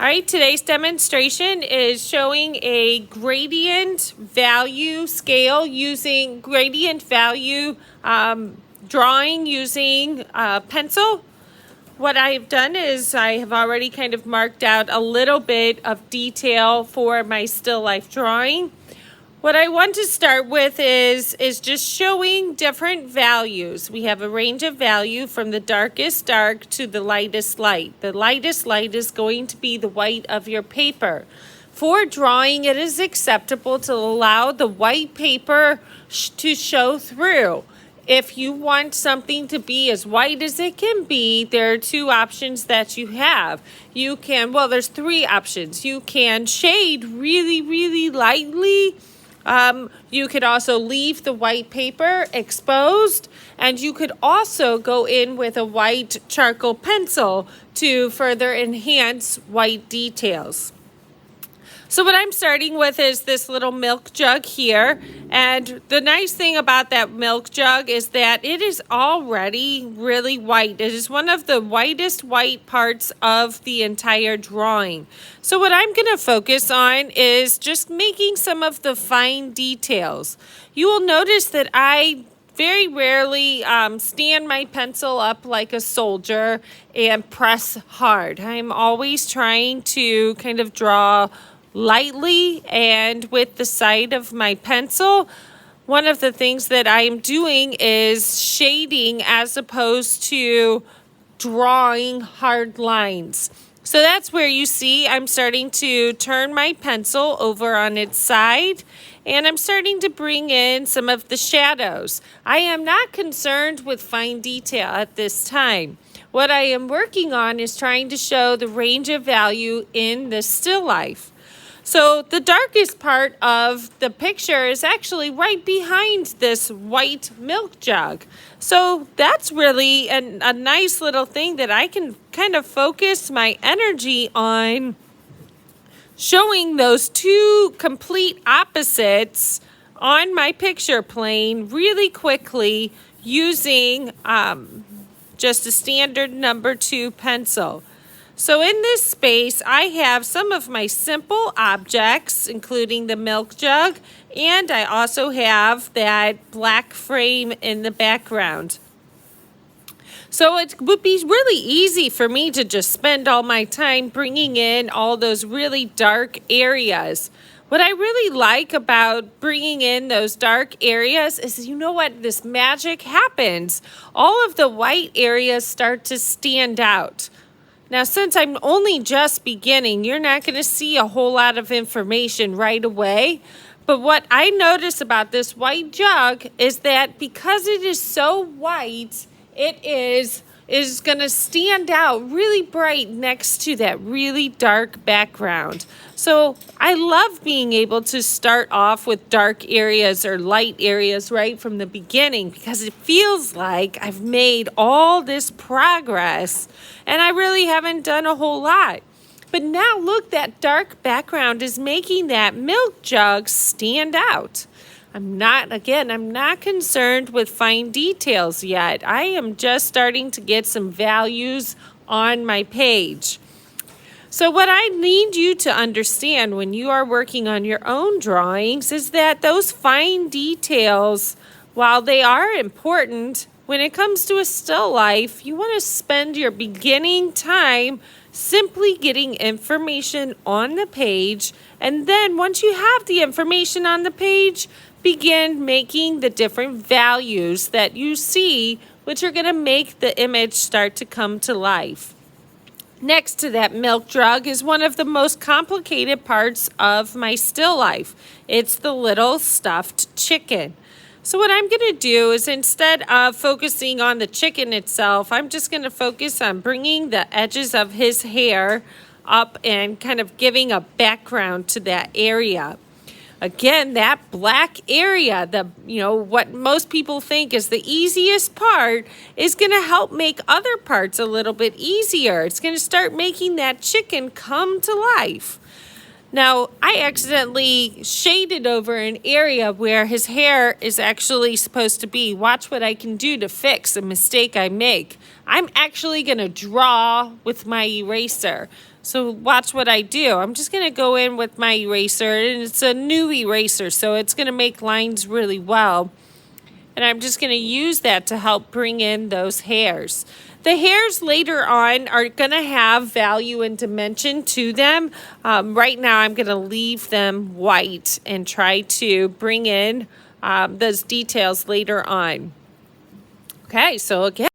All right, today's demonstration is showing a gradient value scale using gradient value drawing using pencil. What I've done is I have already kind of marked out a little bit of detail for my still life drawing. What I want to start with is just showing different values. We have a range of value from the darkest dark to the lightest light. The lightest light is going to be the white of your paper. For drawing, it is acceptable to allow the white paper to show through. If you want something to be as white as it can be, there are two options that you have. You can, there's three options. You can shade really, really lightly. You could also leave the white paper exposed, and you could also go in with a white charcoal pencil to further enhance white details. So what I'm starting with is this little milk jug here, and the nice thing about that milk jug is that it is already really white. It is one of the whitest white parts of the entire drawing. So what I'm going to focus on is just making some of the fine details. You will notice that I very rarely stand my pencil up like a soldier and press hard. I'm always trying to kind of draw lightly and with the side of my pencil. One of the things that I'm doing is shading as opposed to drawing hard lines. So that's where you see I'm starting to turn my pencil over on its side, and I'm starting to bring in some of the shadows. I am not concerned with fine detail at this time. What I am working on is trying to show the range of value in the still life. So the darkest part of the picture is actually right behind this white milk jug. So that's really a nice little thing that I can kind of focus my energy on, showing those two complete opposites on my picture plane really quickly using just a standard number 2 pencil. So in this space, I have some of my simple objects, including the milk jug, and I also have that black frame in the background. So it would be really easy for me to just spend all my time bringing in all those really dark areas. What I really like about bringing in those dark areas is, you know what, this magic happens. All of the white areas start to stand out. Now, since I'm only just beginning, you're not going to see a whole lot of information right away. But what I notice about this white jug is that because it is so white, it is going to stand out really bright next to that really dark background. So I love being able to start off with dark areas or light areas right from the beginning, because it feels like I've made all this progress and I really haven't done a whole lot. But now look, that dark background is making that milk jug stand out. I'm not concerned with fine details yet. I am just starting to get some values on my page. So what I need you to understand when you are working on your own drawings is that those fine details, while they are important, when it comes to a still life, you want to spend your beginning time simply getting information on the page, and then once you have the information on the page, begin making the different values that you see, which are going to make the image start to come to life. Next to that milk jug is one of the most complicated parts of my still life. It's the little stuffed chicken. So what I'm going to do is, instead of focusing on the chicken itself, I'm just going to focus on bringing the edges of his hair up and kind of giving a background to that area. Again, that black area, what most people think is the easiest part, is going to help make other parts a little bit easier. It's going to start making that chicken come to life. Now, I accidentally shaded over an area where his hair is actually supposed to be. Watch what I can do to fix a mistake I make. I'm actually going to draw with my eraser. So watch what I do. I'm just going to go in with my eraser, and it's a new eraser, so it's going to make lines really well. And I'm just going to use that to help bring in those hairs. The hairs later on are going to have value and dimension to them. Right now, I'm going to leave them white and try to bring in those details later on. Okay, so again.